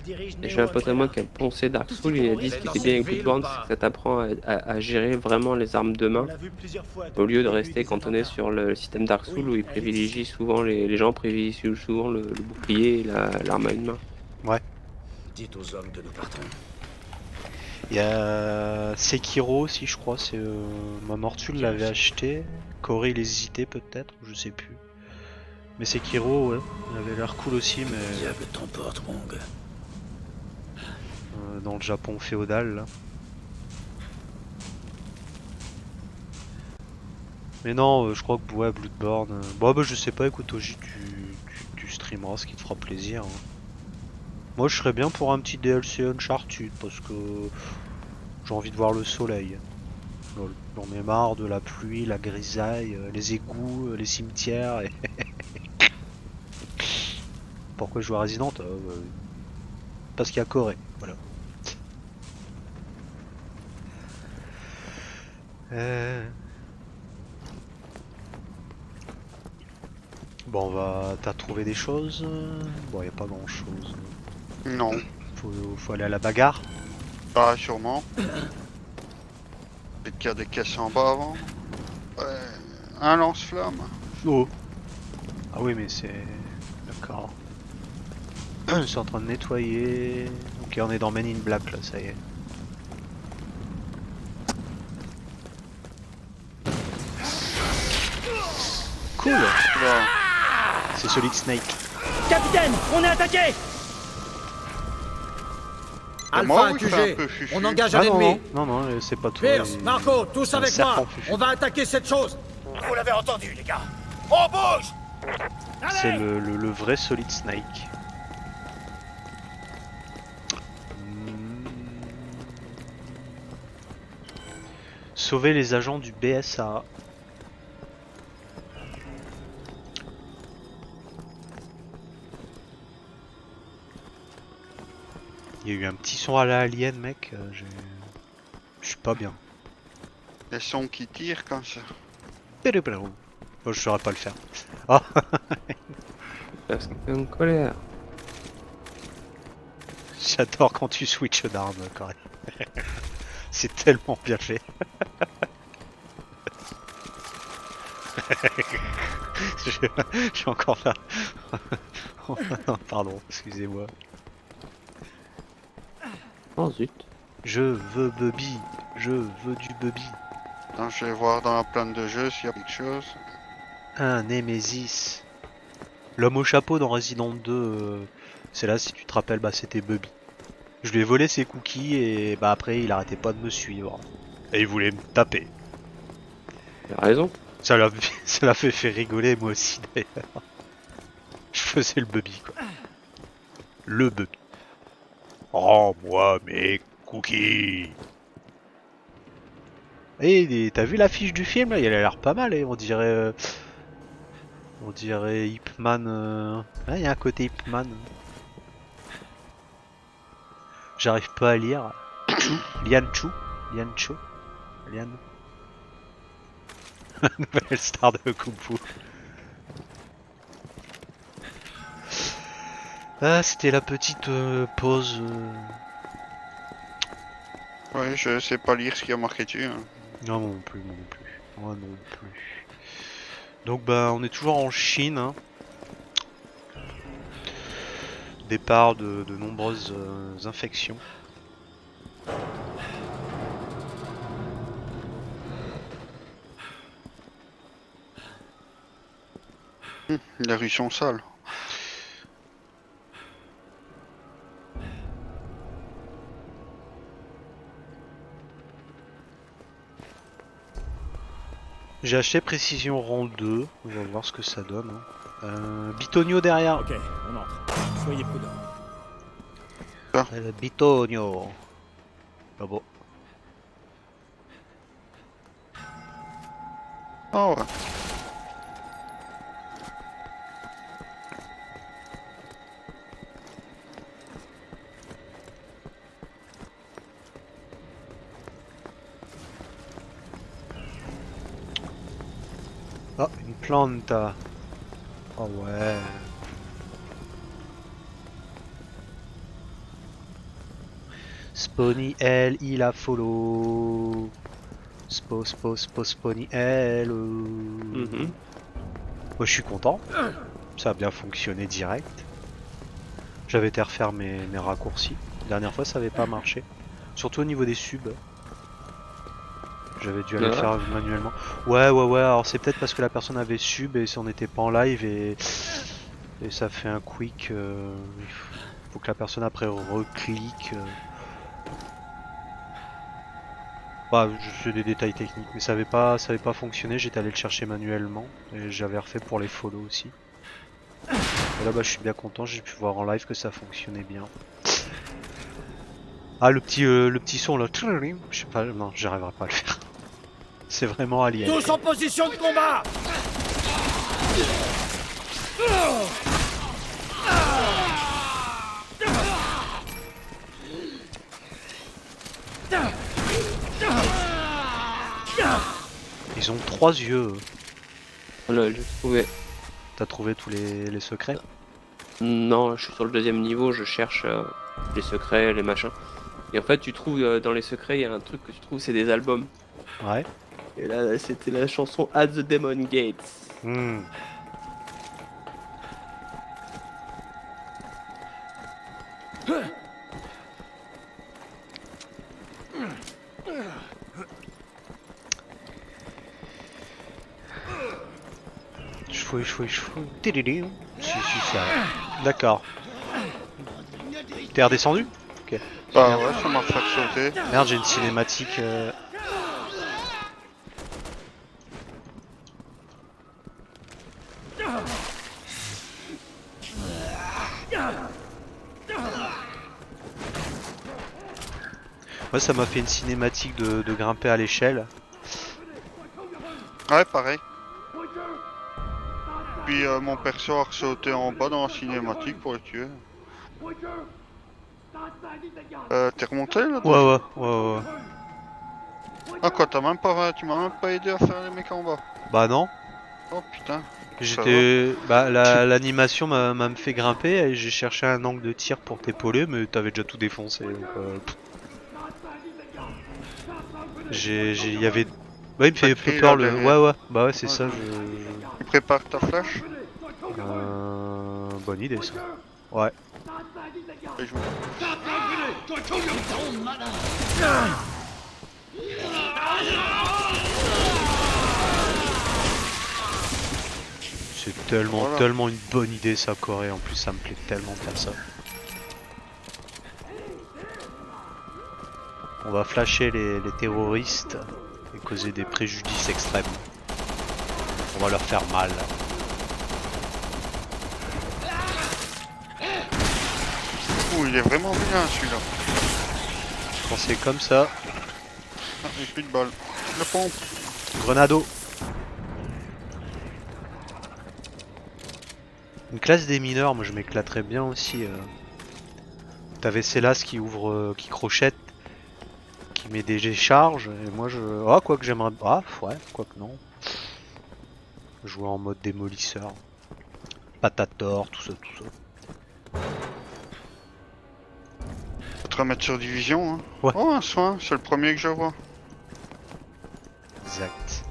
Et j'ai un pote à moi qui a poncé Dark Souls, il a dit ce qui était bien avec Bloodborne, c'est que ça t'apprend à gérer vraiment les armes de main, au lieu de rester cantonné sur le système Dark Souls où il privilégie souvent, les gens privilégient souvent le bouclier et l'arme à une main. Ouais. Dites aux hommes que nous partons. Il y a Sekiro aussi je crois, c'est ma Mortul l'avait acheté, Corey il hésitait peut-être, je sais plus. Mais Sekiro ouais, il avait l'air cool aussi mais... Diable t'emporte mon gars. Dans le Japon féodal là. Mais non, je crois que ouais, Bloodborne... Bon bah je sais pas, écoute Oji, tu streameras ce qui te fera plaisir. Hein. Moi je serais bien pour un petit DLC Uncharted parce que j'ai envie de voir le soleil. J'en ai marre de la pluie, la grisaille, les égouts, les cimetières. Et... Pourquoi je joue à Resident parce qu'il y a Corée, voilà. Bon, t'as trouvé des choses? Bon, y a pas grand chose. Non. Faut aller à la bagarre? Ah, sûrement. Peut-être qu'il y a des caisses en bas avant. Un lance-flamme. Oh. Ah oui, mais c'est... D'accord. Je suis en train de nettoyer... Ok, on est dans Men in Black là, ça y est. Cool. C'est Solid Snake. Capitaine, on est attaqué. Alpha QG, on engage un ennemi. Non, c'est pas toi. Pierce, Marco, tous avec moi. On va attaquer cette chose. Vous l'avez entendu, les gars. On bouge. C'est le vrai Solid Snake. Sauver les agents du BSA. Il y a eu un petit son à la Alien, mec. Je suis pas bien. Les sons qui tirent comme ça. Bon, je saurais pas le faire. Oh. Parce qu'il est en colère. J'adore quand tu switches d'armes, Corey. C'est tellement bien fait. je suis encore là. Pardon, excusez-moi. Oh zut. Je veux Bubby. Je veux du Bubby. Attends, je vais voir dans la plante de jeu s'il y a quelque chose. Un Nemesis. L'homme au chapeau dans Resident 2, c'est là, si tu te rappelles, bah c'était Bubby. Je lui ai volé ses cookies et bah après il arrêtait pas de me suivre. Et il voulait me taper. T'as raison. Ça l'a fait rigoler moi aussi d'ailleurs. Je faisais le bubby quoi. Le bubby. Oh moi mes cookies. Et t'as vu l'affiche du film là? Elle a l'air pas mal on dirait... on dirait Ip Man... il y a un côté Ip Man. J'arrive pas à lire. Lian Chu. Lian. Nouvelle star de Kung Fu. Ah, c'était la petite pause. Ouais, je sais pas lire ce qu'il y a marqué dessus. Hein. Non, moi non plus. Donc, bah, on est toujours en Chine. Hein. Départ de nombreuses infections. Les rues sont sales. J'ai acheté Précision Rang 2, on va voir ce que ça donne. Bitonio derrière. Ok, on entre. Soyez prudents. Bitonio. Ah bon. Ah ouais. Ah, une planta. Oh ouais. Spawny L, il a follow. Spawny L. Moi je suis content. Ça a bien fonctionné direct. J'avais été refaire mes raccourcis. La dernière fois ça avait pas marché. Surtout au niveau des subs. J'avais dû aller le faire manuellement. Ouais, alors c'est peut-être parce que la personne avait sub et si on n'était pas en live et ça fait un quick. Faut que la personne après reclique. Bah, c'est des détails techniques, mais ça avait pas fonctionné, j'étais allé le chercher manuellement et j'avais refait pour les follow aussi. Et là bah je suis bien content, j'ai pu voir en live que ça fonctionnait bien. Ah le petit son là, je sais pas, non j'arriverai pas à le faire. C'est vraiment alien. Tous en position de combat. Ils ont 3 yeux. Lol, j'ai trouvé. T'as trouvé tous les secrets? Non, je suis sur le 2e niveau, je cherche les secrets, les machins. Et en fait, tu trouves dans les secrets, il y a un truc que tu trouves, c'est des albums. Ouais. Et là, c'était la chanson At the Demon Gates. Je fouille. Si, ça. D'accord. T'es redescendu? Ok. Bah ouais, ça m'a fait sauter. Merde, j'ai une cinématique. Ouais, ça m'a fait une cinématique de grimper à l'échelle. Ouais, pareil. Puis mon perso a sauté en bas dans la cinématique pour le tuer. T'es remonté là? Ouais. Ah quoi, tu m'as même pas aidé à faire les mecs en bas? Bah non. Oh putain. J'étais... Bah l'animation m'a fait grimper et j'ai cherché un angle de tir pour t'épauler mais t'avais déjà tout défoncé. Donc, il y avait... Ouais il me fait peur le... Ouais. Bah ouais c'est ça. Tu prépares ta flash? Bonne idée ça. Ouais. Et je C'est tellement une bonne idée ça Corée, en plus ça me plaît tellement de faire ça. On va flasher les terroristes et causer des préjudices extrêmes. On va leur faire mal. Ouh, il est vraiment bien celui-là. Quand c'est comme ça, Ah, il n'y a plus de balles. Le pompe. grenado. Une classe des mineurs, moi je m'éclaterais bien aussi. T'avais Célas qui ouvre, qui crochette, qui met des charges, et moi je... Ah, quoi que j'aimerais... Ah, ouais, quoi que non. Jouer en mode démolisseur. Patator, tout ça, tout ça. Faut te remettre sur division. Hein. Ouais. Oh, un soin, c'est le premier que je vois. Exact.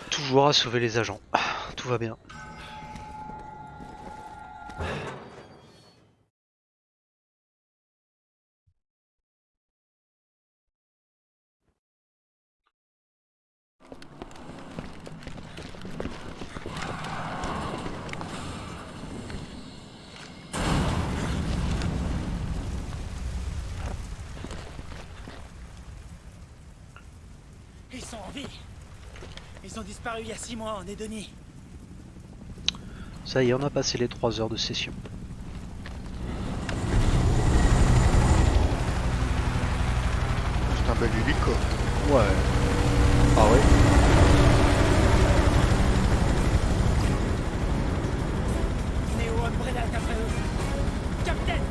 Toujours à sauver les agents. Tout va bien. Ils sont en vie. Ils ont disparu il y a 6 mois en Edonie. Ça y est, on a passé les 3 heures de session. C'est un bel hélico. Ouais. Ah ouais. Néo Umbrella est après eux. Capitaine,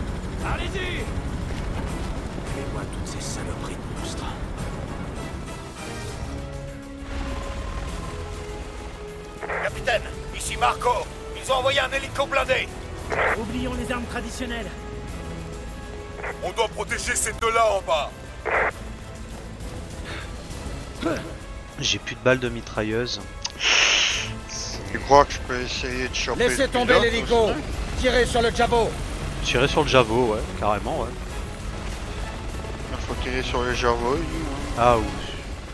allez-y. Fais-moi toutes ces saloperies de monstres. Capitaine, ici Marco. Ils ont envoyé un hélico blindé. Oublions les armes traditionnelles. On doit protéger ces deux-là en bas. J'ai plus de balles de mitrailleuse. Tu crois que je peux essayer de choper Laissez le tomber pilote l'hélico. aussi? Tirez sur le jabot. Tirer sur le Javo, ouais, carrément, ouais. Il faut tirer sur les Javois. Ah, ou...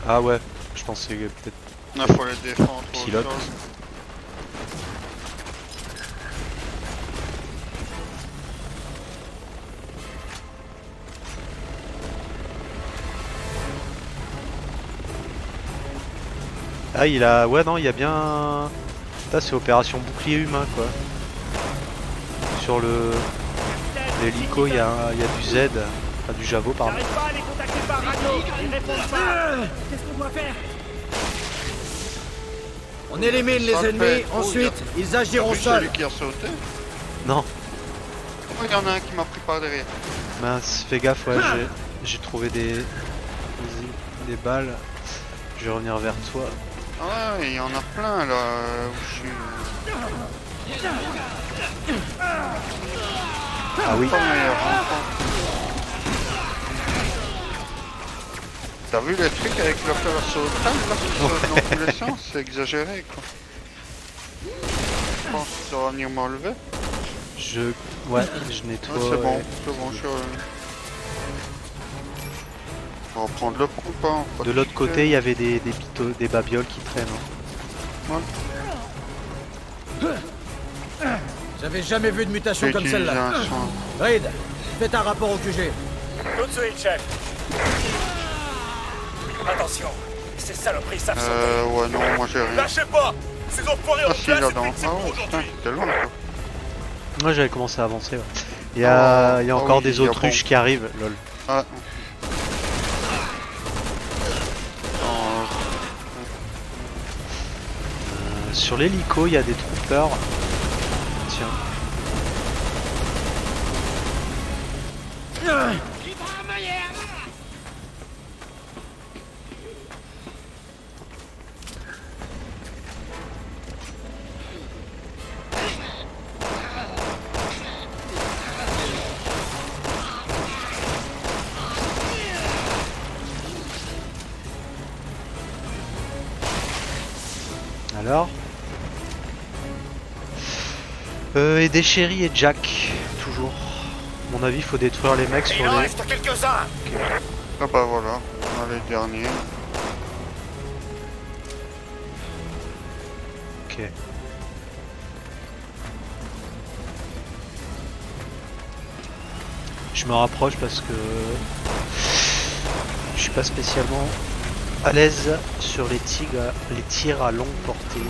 Ah ouais, je pensais que peut-être... Il faut les défendre. autre Pilote. chose. Ah, il a... Ouais, non, il y a bien... Ça, c'est opération bouclier humain, quoi. Sur le... L'hélico, il y a du Z. Enfin, du Javo, pardon. J'arrive pas à les contacter par radio. Ils répondent pas. Qu'est-ce qu'on doit faire? On élimine les Ça ennemis, fait- ensuite Oh, ils T'as agiront vu seuls. celui qui a sauté? Non, Oh, il y en a un qui m'a pris par derrière. mince, fais gaffe, ouais, j'ai trouvé des balles. Je vais revenir vers toi. Ah ouais, il y en a plein là où je suis. Ah oui. Pas meilleur, hein. T'as vu les trucs avec le fleur sautant là qui saute dans tous les sens? C'est exagéré quoi. Je pense que ça va venir m'enlever. Ouais, je nettoie. Ouais, c'est bon, je... On va reprendre le coup, hein. Pas De l'autre piquer. côté, il y avait des babioles qui traînent. Hein. J'avais jamais vu de mutation J'ai comme utilisé celle-là. un soin. Reed, faites un rapport au QG. Tout de suite, chef. Attention, ces saloperies savent sauter. Ouais, non, moi j'ai rien. Lâchez pas. Ces enfoirés Ah ont si, place là-dedans. et fixés Ah pour ouais, putain, aujourd'hui. c'était loin quoi. Moi, j'avais commencé à avancer. Ouais. Il y a Ah encore oui, des il y a autruches bon. qui arrivent, lol. Ah. Sur l'hélico, il y a des troopers. Tiens. Alors et des chéris et Jack, toujours. À mon avis, il faut détruire les mecs Il sur en les... reste quelques-uns. Ah bah voilà, on a les derniers. Ok. Je me rapproche parce que je suis pas spécialement à l'aise sur les tirs à longue portée.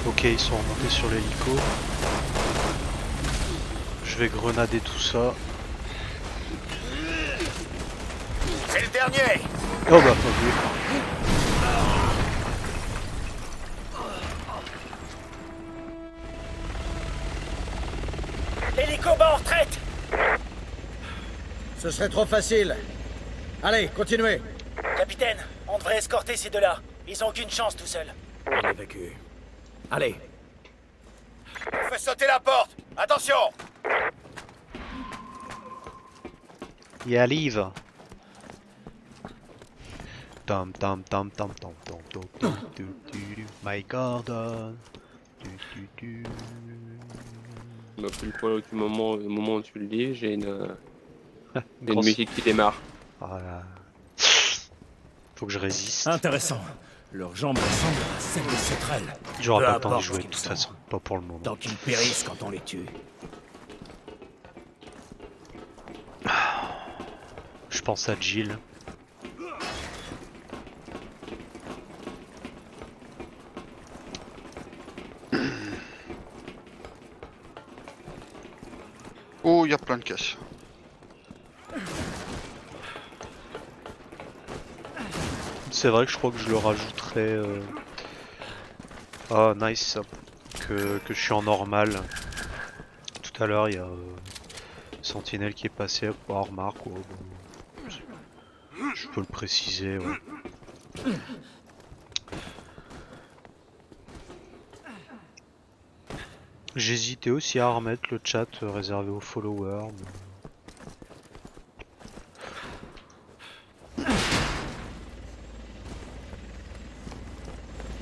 Ok, ils sont remontés sur l'hélico. Je vais grenader tout ça. C'est le dernier. Oh bah pas vu. L'hélico bat en retraite. Ce serait trop facile. Allez, continuez. Capitaine, on devrait escorter ces deux-là. Ils ont aucune chance tout seuls. On évacue. Allez. On fait sauter la porte. Attention. Il arrive. Tam tam tam tam tam tam tam tam tam. My Gordon. Bah, plus poil au moment où tu le dis, j'ai une Grosse- musique qui démarre. Voilà. Faut que je résiste. Intéressant. Leurs jambes ressemblent à celles des sauterelles. J'aurai Peu pas le temps d'y importe jouer ce de toute qu'ils sont. façon. Pas pour le moment. Tant qu'ils périssent quand on les tue. Je pense à Jill. Oh, il y a plein de caisses. C'est vrai que je crois que je le rajouterai. Ah, nice. Que je suis en normal. Tout à l'heure, il y a Sentinelle qui est passé. Oh, remarque, ouais, bon. Je peux le préciser. Ouais. J'hésitais aussi à remettre le chat réservé aux followers. Mais...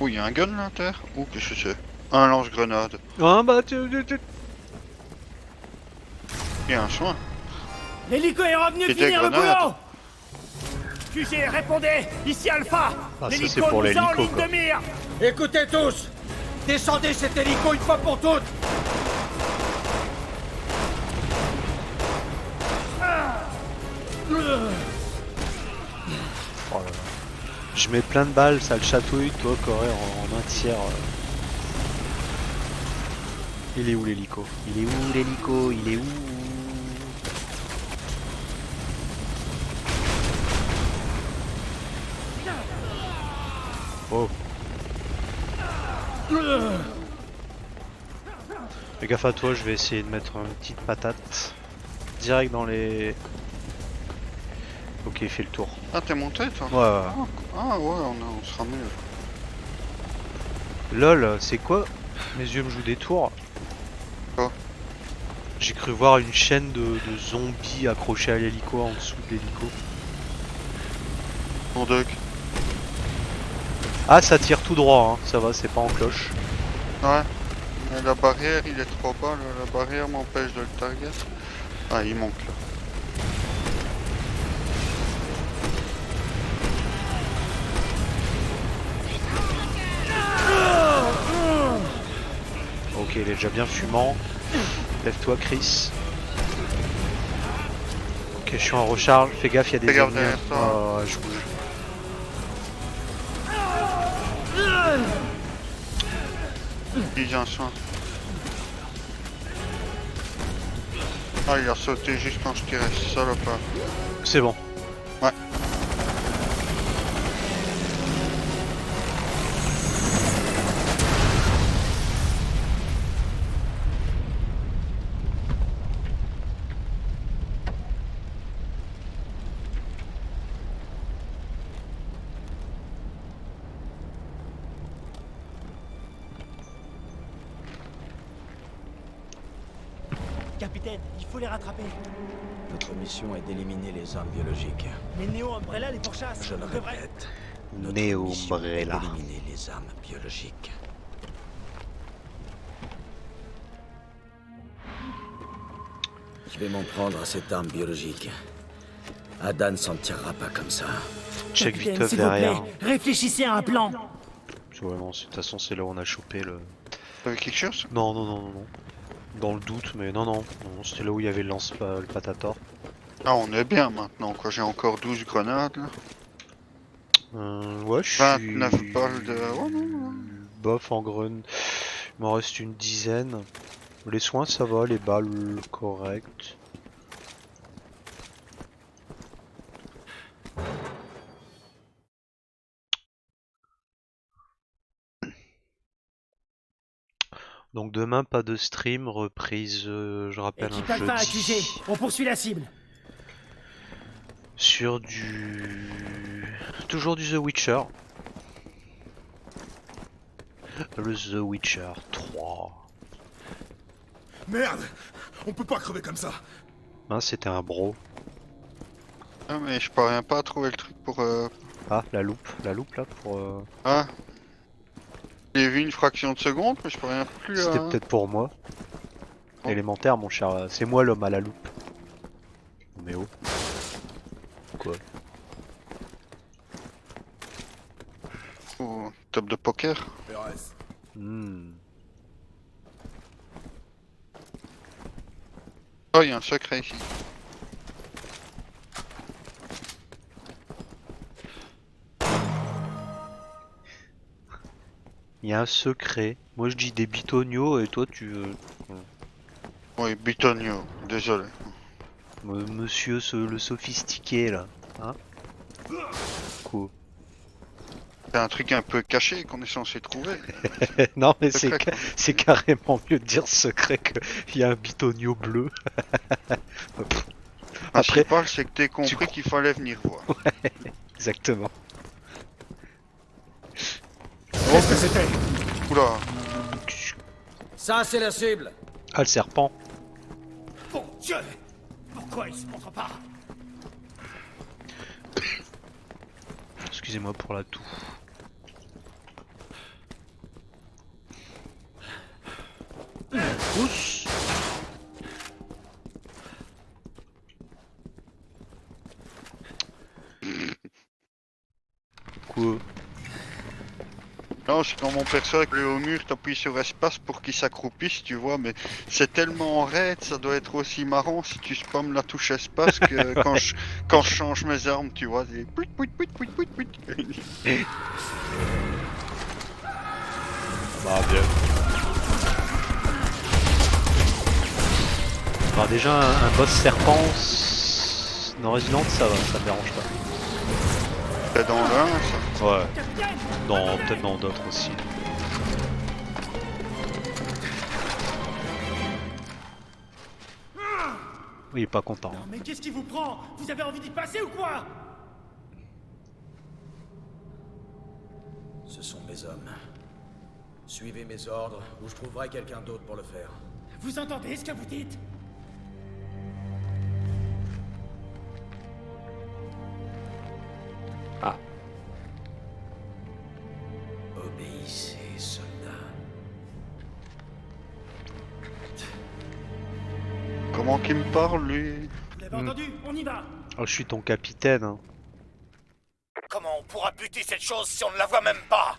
Oh, il y a un gun là à terre. Oh, qu'est-ce que c'est? Un lance-grenade. Ah bah tu... Il y a un soin. L'hélico est revenu Et des finir le grenades. boulot. QG, répondez. Ici Alpha. Ah, ça, c'est L'hélico pour nous a en l'hélico, ligne quoi. de mire. Écoutez tous. Descendez cet hélico une fois pour toutes. Oh là là. Je mets plein de balles, ça le chatouille, toi Corée en un tiers. Il est où l'hélico? Il est où l'hélico? Il est où? Oh. Fais gaffe à toi, je vais essayer de mettre une petite patate direct dans les... Ok, il fait le tour. Ah, t'es monté toi? Ouais. Ah ouais, on sera mieux. Lol, c'est quoi? Mes yeux me jouent des tours. Quoi? J'ai cru voir une chaîne de zombies accrochés à l'hélico en dessous de l'hélico. Mon duck. Ah, ça tire tout droit, hein. Ça va, c'est pas en cloche. Ouais. Mais la barrière, il est trop bas. La barrière m'empêche de le target. Ah, il manque là. Ok, il est déjà bien fumant. Lève-toi, Chris. Ok, je suis en recharge. Fais gaffe, il y a des Fais gaffe ennemis. derrière toi. Ah, je bouge. Il y a un soin. Ah, il a sauté juste quand je tirais, ça là pas. C'est bon. Ouais. Capitaine, il faut les rattraper. Notre mission est d'éliminer les armes biologiques. Mais Neo Umbrella les pourchasse. Je le On devrait- répète. Notre Neo mission est Umbrella. d'éliminer les armes biologiques. Je vais m'en prendre à cette arme biologique. Adan s'en tirera pas comme ça. Check Capitaine, vite s'il vous plaît, derrière. réfléchissez à un plan. Ouais, non, de toute façon, c'est là où on a chopé le... T'avais quelque chose? Non. Dans le doute, mais non, non. Non, c'était là où il y avait le patator. Ah, on est bien maintenant, quoi. J'ai encore 12 grenades, là. Ouais, je suis... 29 balles de... Oh, non. Bof en grun. Il m'en reste une dizaine. Les soins, ça va. Les balles, correctes. Donc demain, pas de stream, reprise, je rappelle, Équipe un Alpha jeudi. accusé. On poursuit la cible. Sur du... Toujours du The Witcher. Le The Witcher 3. Merde! On peut pas crever comme ça! Hein, c'était un bro. Ah, mais je parviens pas à trouver le truc pour... Ah, la loupe là pour... Ah. J'ai vu une fraction de seconde, mais je parviens plus à... C'était peut-être pour moi. Oh. Élémentaire, mon cher. C'est moi l'homme à la loupe. Mais oh. Quoi? Oh, top de poker. PRS. Oh, il y a un secret ici. Il y a un secret. Moi je dis des bitonios et toi tu... Oui, Bitonio, désolé. Monsieur le sophistiqué là. Hein? Quoi? C'est un truc un peu caché qu'on est censé trouver. Non mais Secret, quoi. c'est carrément mieux de dire secret qu'il y a un bitonio bleu. Le principal, c'est que t'aies compris qu'il fallait venir voir. Ouais, exactement. Qu'est-ce que c'était? Oula. Ça, c'est la cible. Ah, le serpent. Bon Dieu! Pourquoi il se montre pas? Excusez-moi pour la toux. Pousse. Quoi? Non, c'est quand mon perso avec le haut mur, t'appuies sur espace pour qu'il s'accroupisse, tu vois, mais c'est tellement raide, ça doit être aussi marrant si tu spammes la touche espace que quand je change mes armes, tu vois, c'est... pouit, pouit, pouit, pouit, pouit, pouit. Bah bien. Bah déjà un boss serpent dans Resident ça va, ça me dérange pas. C'est dans le 1 ça? Ouais. Peut-être dans d'autres aussi. Il est pas content. Non mais qu'est-ce qui vous prend? Vous avez envie d'y passer ou quoi? Ce sont mes hommes. Suivez mes ordres ou je trouverai quelqu'un d'autre pour le faire. Vous entendez ce que vous dites? Ah. Obéissez, soldats. Comment qu'il me parle, lui? Vous l'avez entendu? On y va! Oh, je suis ton capitaine. Hein. Comment on pourra buter cette chose si on ne la voit même pas?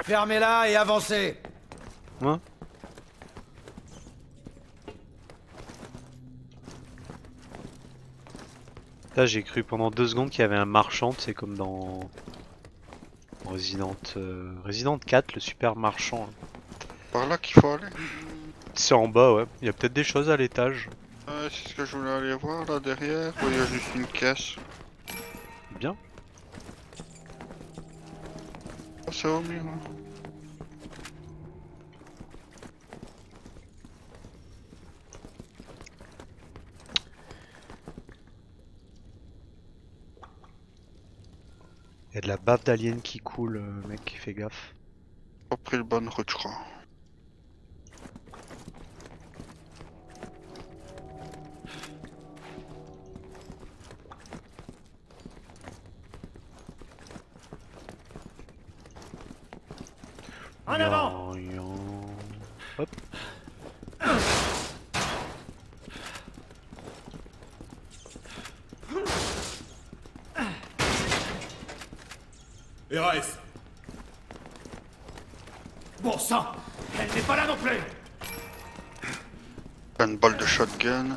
Fermez-la et avancez! Hein? Là, j'ai cru pendant 2 secondes qu'il y avait un marchand, c'est comme dans Resident 4, le super marchand. Par là qu'il faut aller? C'est en bas, ouais. Il y a peut-être des choses à l'étage. Ouais, c'est ce que je voulais aller voir, là, derrière. Oui, il y a juste une caisse. Bien. Oh, c'est au mur, hein. Il y a de la bave d'alien qui coule, mec, fais gaffe. Pas pris le bonne route, je crois. En avant! Hop. RS. Bon sang! Elle n'est pas là non plus! Plein de balles de shotgun.